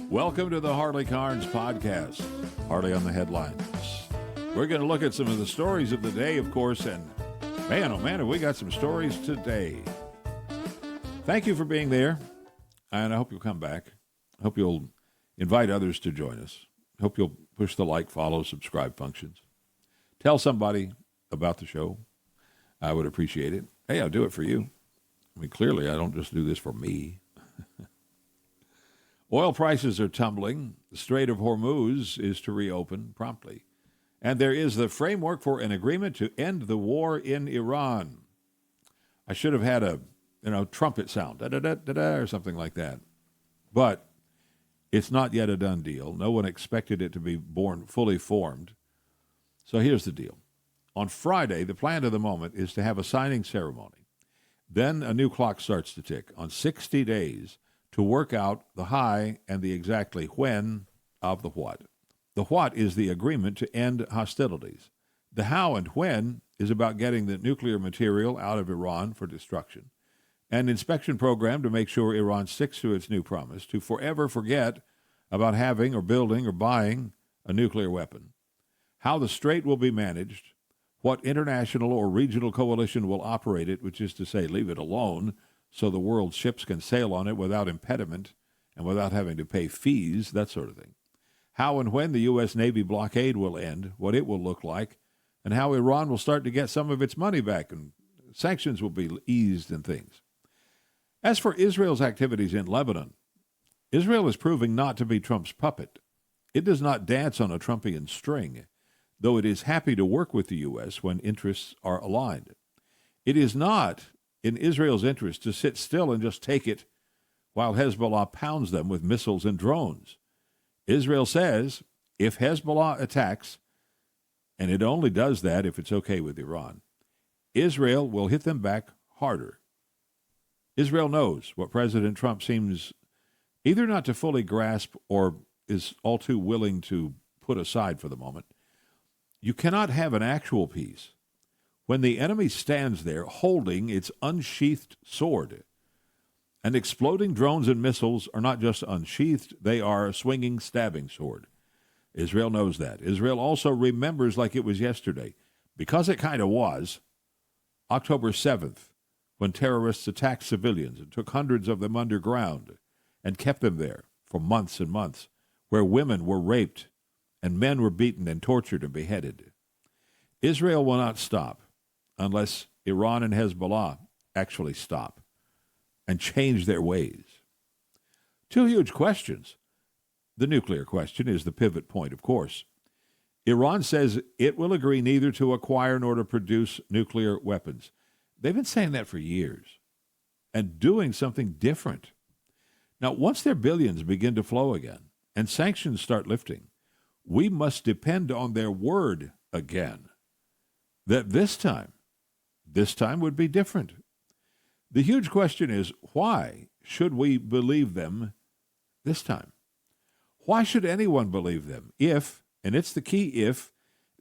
Welcome to the Harley Carnes podcast. Harley on the headlines. We're going to look at some of the stories of the day, of course, and man, oh man, have we got some stories today. Thank you for being there, and I hope you'll come back. I hope you'll invite others to join us. I hope you'll push the like, follow, subscribe functions. Tell somebody about the show. I would appreciate it. Hey, I'll do it for you. I mean, clearly, I don't just do this for me. Oil prices are tumbling. The Strait of Hormuz is to reopen promptly. And there is the framework for an agreement to end the war in Iran. I should have had a, trumpet sound, da-da-da-da-da, or something like that. But it's not yet a done deal. No one expected it to be fully formed. So here's the deal. On Friday, the plan of the moment is to have a signing ceremony. Then a new clock starts to tick on 60 days to work out the how and the exactly when of the what. The what is the agreement to end hostilities. The how and when is about getting the nuclear material out of Iran for destruction. An inspection program to make sure Iran sticks to its new promise to forever forget about having or building or buying a nuclear weapon. How the strait will be managed, what international or regional coalition will operate it, which is to say leave it alone, so the world's ships can sail on it without impediment and without having to pay fees, that sort of thing. How and when the U.S. Navy blockade will end, what it will look like, and how Iran will start to get some of its money back and sanctions will be eased and things. As for Israel's activities in Lebanon, Israel is proving not to be Trump's puppet. It does not dance on a Trumpian string, though it is happy to work with the U.S. when interests are aligned. It is not in Israel's interest to sit still and just take it while Hezbollah pounds them with missiles and drones. Israel says if Hezbollah attacks, and it only does that if it's okay with Iran, Israel will hit them back harder. Israel knows what President Trump seems either not to fully grasp or is all too willing to put aside for the moment. You cannot have an actual peace when the enemy stands there holding its unsheathed sword. And exploding drones and missiles are not just unsheathed, they are a swinging, stabbing sword. Israel knows that. Israel also remembers like it was yesterday, because it kind of was, October 7th, when terrorists attacked civilians and took hundreds of them underground and kept them there for months and months, where women were raped and men were beaten and tortured and beheaded. Israel will not stop unless Iran and Hezbollah actually stop and change their ways. Two huge questions. The nuclear question is the pivot point, of course. Iran says it will agree neither to acquire nor to produce nuclear weapons. They've been saying that for years and doing something different. Now, once their billions begin to flow again and sanctions start lifting, we must depend on their word again that this time would be different. The huge question is, why should we believe them this time? Why should anyone believe them if, and it's the key if,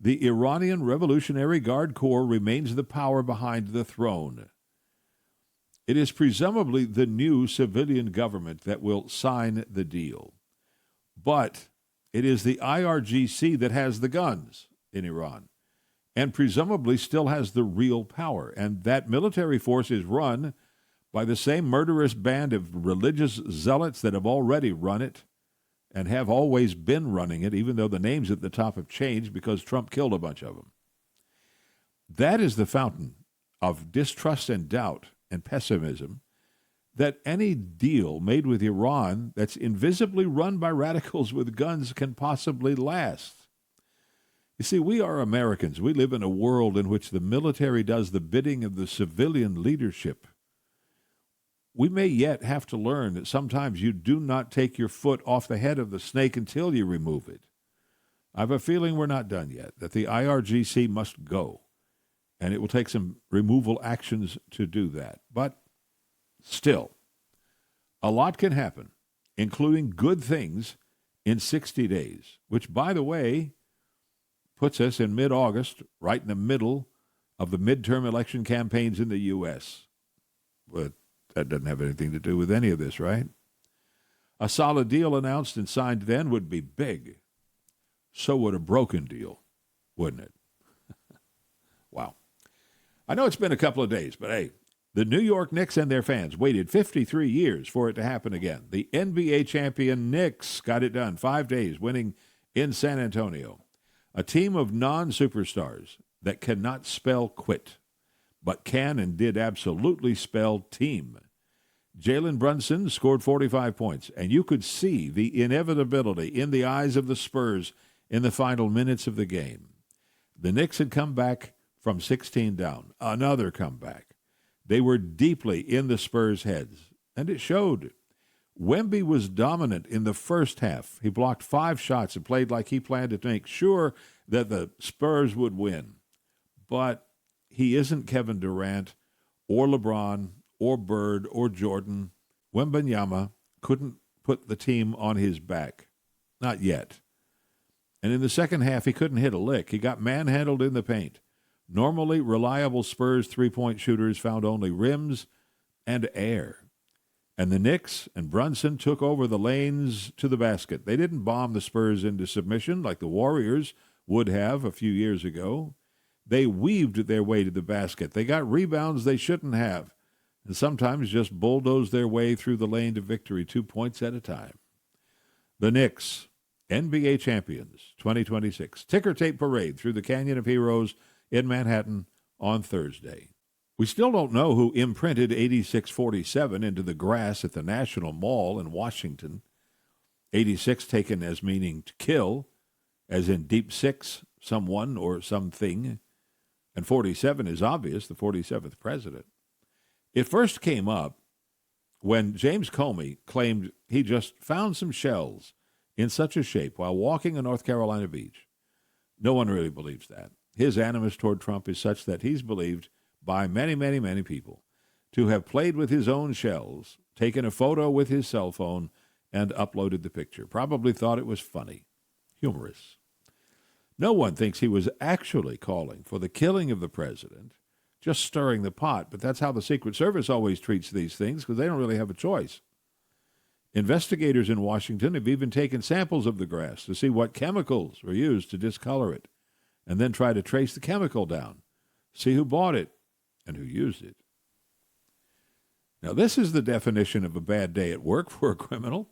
the Iranian Revolutionary Guard Corps remains the power behind the throne? It is presumably the new civilian government that will sign the deal. But it is the IRGC that has the guns in Iran and presumably still has the real power. And that military force is run by the same murderous band of religious zealots that have already run it and have always been running it, even though the names at the top have changed because Trump killed a bunch of them. That is the fountain of distrust and doubt and pessimism that any deal made with Iran that's invisibly run by radicals with guns can possibly last. You see, we are Americans. We live in a world in which the military does the bidding of the civilian leadership. We may yet have to learn that sometimes you do not take your foot off the head of the snake until you remove it. I have a feeling we're not done yet, that the IRGC must go, and it will take some removal actions to do that. But still, a lot can happen, including good things, in 60 days, which, by the way, puts us in mid-August, right in the middle of the midterm election campaigns in the U.S. But that doesn't have anything to do with any of this, right? A solid deal announced and signed then would be big. So would a broken deal, wouldn't it? Wow. I know it's been a couple of days, but hey, the New York Knicks and their fans waited 53 years for it to happen again. The NBA champion Knicks got it done, 5 days, winning in San Antonio. A team of non-superstars that cannot spell quit, but can and did absolutely spell team. Jalen Brunson scored 45 points, and you could see the inevitability in the eyes of the Spurs in the final minutes of the game. The Knicks had come back from 16 down, another comeback. They were deeply in the Spurs' heads, and it showed. Wemby was dominant in the first half. He blocked 5 shots and played like he planned to make sure that the Spurs would win. But he isn't Kevin Durant or LeBron or Bird or Jordan. Wembanyama couldn't put the team on his back. Not yet. And in the second half, he couldn't hit a lick. He got manhandled in the paint. Normally reliable Spurs three-point shooters found only rims and air. And the Knicks and Brunson took over the lanes to the basket. They didn't bomb the Spurs into submission like the Warriors would have a few years ago. They weaved their way to the basket. They got rebounds they shouldn't have, and sometimes just bulldozed their way through the lane to victory 2 points at a time. The Knicks, NBA champions 2026. Ticker tape parade through the Canyon of Heroes in Manhattan on Thursday. We still don't know who imprinted 8647 into the grass at the National Mall in Washington. 86 taken as meaning to kill, as in deep six, someone or something. And 47 is obvious, the 47th president. It first came up when James Comey claimed he just found some shells in such a shape while walking on North Carolina beach. No one really believes that. His animus toward Trump is such that he's believed by many, many, many people to have played with his own shells, taken a photo with his cell phone, and uploaded the picture. Probably thought it was funny, humorous. No one thinks he was actually calling for the killing of the president, just stirring the pot, but that's how the Secret Service always treats these things because they don't really have a choice. Investigators in Washington have even taken samples of the grass to see what chemicals were used to discolor it, and then try to trace the chemical down, see who bought it and who used it. Now, this is the definition of a bad day at work for a criminal.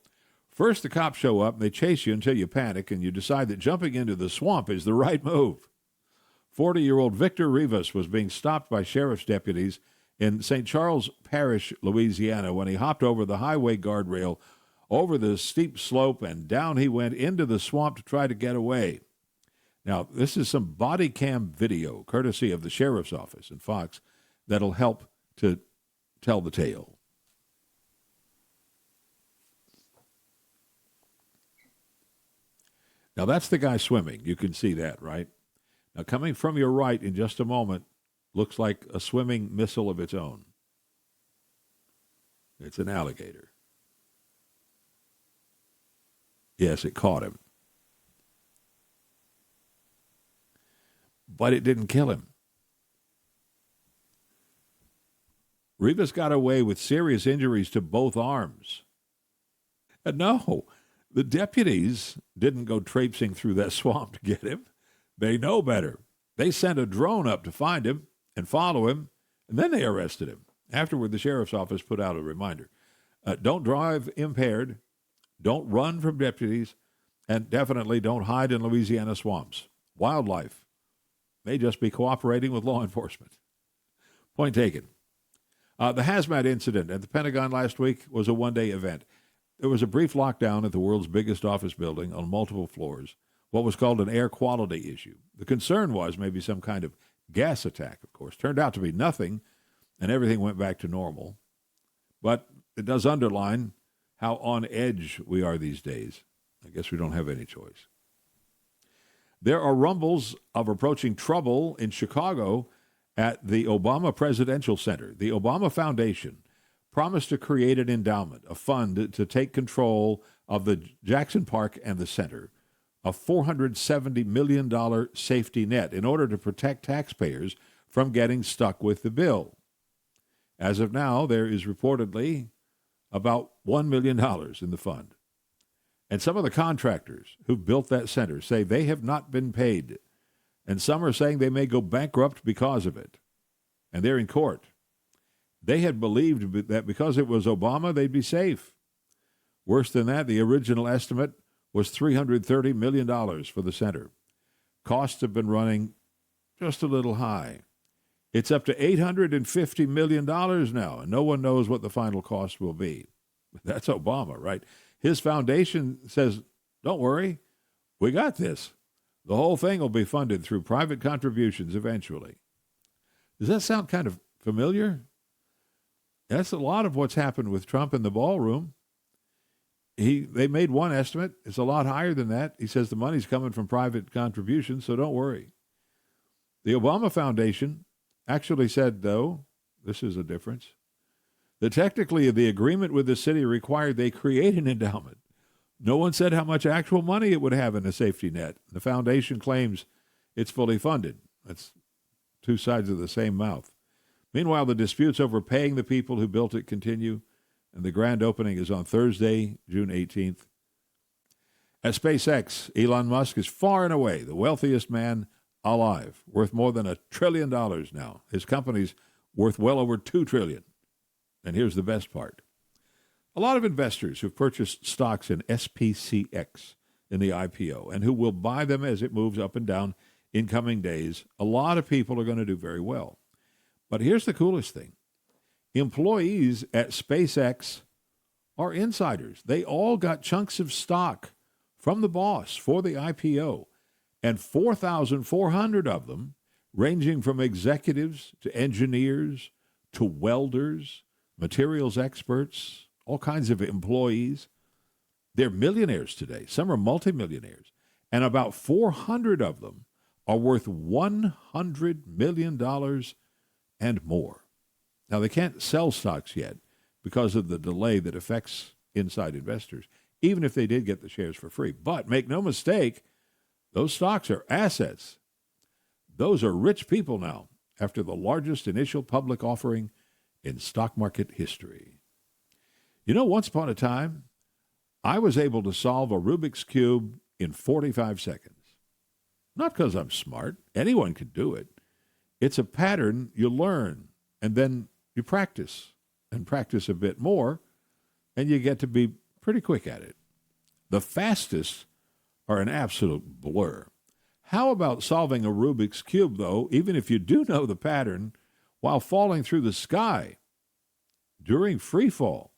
First, the cops show up, and they chase you until you panic, and you decide that jumping into the swamp is the right move. 40-year-old Victor Rivas was being stopped by sheriff's deputies in St. Charles Parish, Louisiana, when he hopped over the highway guardrail over the steep slope, and down he went into the swamp to try to get away. Now, this is some body cam video, courtesy of the sheriff's office and Fox, that'll help to tell the tale. Now, that's the guy swimming. You can see that, right? Now, coming from your right in just a moment looks like a swimming missile of its own. It's an alligator. Yes, it caught him. But it didn't kill him. Rivas got away with serious injuries to both arms. And no, the deputies didn't go traipsing through that swamp to get him. They know better. They sent a drone up to find him and follow him, and then they arrested him. Afterward, the sheriff's office put out a reminder. Don't drive impaired, don't run from deputies, and definitely don't hide in Louisiana swamps. Wildlife may just be cooperating with law enforcement. Point taken. The hazmat incident at the Pentagon last week was a one-day event. There was a brief lockdown at the world's biggest office building on multiple floors, what was called an air quality issue. The concern was maybe some kind of gas attack, of course. Turned out to be nothing, and everything went back to normal. But it does underline how on edge we are these days. I guess we don't have any choice. There are rumbles of approaching trouble in Chicago at the Obama Presidential Center. The Obama Foundation promised to create an endowment, a fund to take control of the Jackson Park and the center, a $470 million safety net in order to protect taxpayers from getting stuck with the bill. As of now, there is reportedly about $1 million in the fund. And some of the contractors who built that center say they have not been paid. And some are saying they may go bankrupt because of it. And they're in court. They had believed that because it was Obama, they'd be safe. Worse than that, the original estimate was $330 million for the center. Costs have been running just a little high. It's up to $850 million now, and no one knows what the final cost will be. That's Obama, right? His foundation says, don't worry, we got this. The whole thing will be funded through private contributions eventually. Does that sound kind of familiar? That's a lot of what's happened with Trump in the ballroom. They made one estimate. It's a lot higher than that. He says the money's coming from private contributions, so don't worry. The Obama Foundation actually said, though, this is a difference, that technically the agreement with the city required they create an endowment. No one said how much actual money it would have in a safety net. The foundation claims it's fully funded. That's two sides of the same mouth. Meanwhile, the disputes over paying the people who built it continue, and the grand opening is on Thursday, June 18th. At SpaceX, Elon Musk is far and away the wealthiest man alive, worth more than $1 trillion now. His company's worth well over $2 trillion. And here's the best part. A lot of investors who've purchased stocks in SPCX in the IPO and who will buy them as it moves up and down in coming days, a lot of people are going to do very well. But here's the coolest thing. Employees at SpaceX are insiders. They all got chunks of stock from the boss for the IPO, and 4,400 of them, ranging from executives to engineers to welders, materials experts, all kinds of employees. They're millionaires today. Some are multimillionaires. And about 400 of them are worth $100 million and more. Now, they can't sell stocks yet because of the delay that affects inside investors, even if they did get the shares for free. But make no mistake, those stocks are assets. Those are rich people now after the largest initial public offering in stock market history. You know, once upon a time, I was able to solve a Rubik's Cube in 45 seconds. Not because I'm smart. Anyone can do it. It's a pattern you learn, and then you practice, and practice a bit more, and you get to be pretty quick at it. The fastest are an absolute blur. How about solving a Rubik's Cube, though, even if you do know the pattern, while falling through the sky during free fall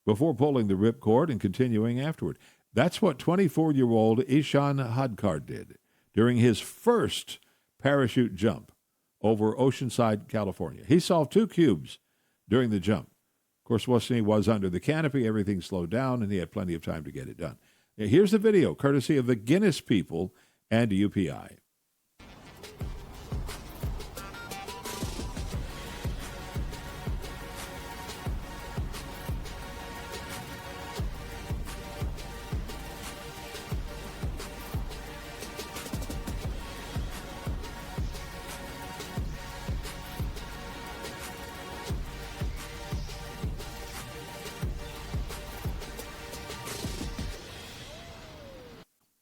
before pulling the ripcord and continuing afterward? That's what 24-year-old Ishan Hadkar did during his first parachute jump over Oceanside, California. He solved 2 cubes during the jump. Of course, once he was under the canopy, everything slowed down, and he had plenty of time to get it done. Now, here's the video, courtesy of the Guinness people and UPI.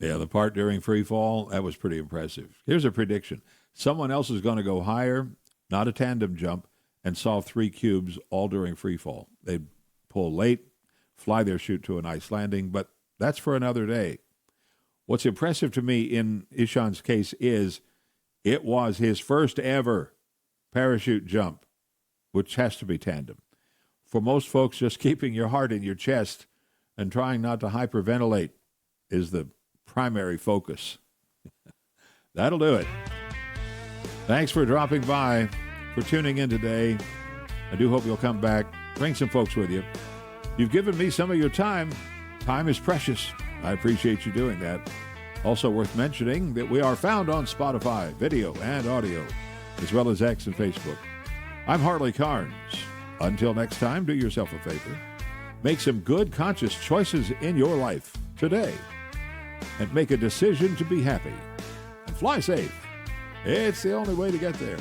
Yeah, the part during free fall, that was pretty impressive. Here's a prediction. Someone else is going to go higher, not a tandem jump, and solve 3 cubes all during free fall. They'd pull late, fly their chute to a nice landing, but that's for another day. What's impressive to me in Ishan's case is it was his first ever parachute jump, which has to be tandem. For most folks, just keeping your heart in your chest and trying not to hyperventilate is the primary focus. That'll do it. Thanks for dropping by, for tuning in today. I do hope you'll come back. Bring some folks with you. You've given me some of your time. Time is precious. I appreciate you doing that. Also worth mentioning that we are found on Spotify, video and audio, as well as X and Facebook. I'm Harley Carnes. Until next time, do yourself a favor. Make some good, conscious choices in your life today, and make a decision to be happy. And fly safe. It's the only way to get there.